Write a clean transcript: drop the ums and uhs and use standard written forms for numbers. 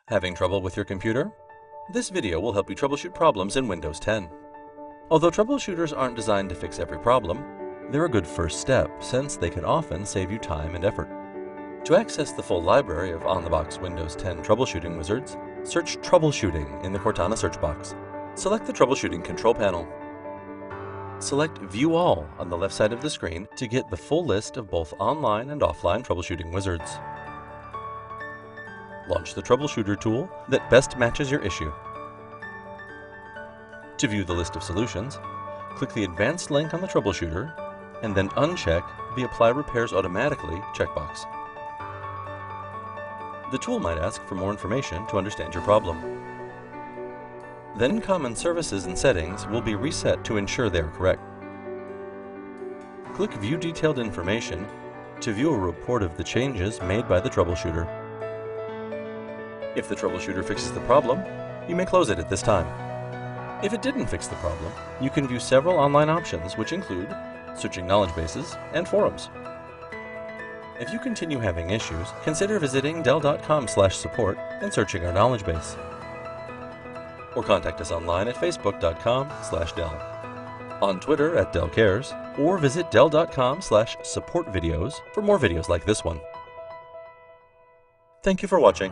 Having trouble with your computer? This video will help you troubleshoot problems in Windows 10. Although troubleshooters aren't designed to fix every problem, they're a good first step since they can often save you time and effort. To access the full library of on-the-box Windows 10 troubleshooting wizards, search Troubleshooting in the Cortana search box. Select the Troubleshooting control panel. Select View All on the left side of the screen to get the full list of both online and offline troubleshooting wizards. Launch the Troubleshooter tool that best matches your issue. To view the list of solutions, click the Advanced link on the Troubleshooter and then uncheck the Apply Repairs Automatically checkbox. The tool might ask for more information to understand your problem. Then Common Services and Settings will be reset to ensure they are correct. Click View Detailed Information to view a report of the changes made by the troubleshooter. If the troubleshooter fixes the problem, you may close it at this time. If it didn't fix the problem, you can view several online options which include searching knowledge bases and forums. If you continue having issues, consider visiting dell.com/support and searching our knowledge base. Or contact us online at facebook.com/Dell, on Twitter at Dell Cares, or visit dell.com/supportvideos for more videos like this one. Thank you for watching.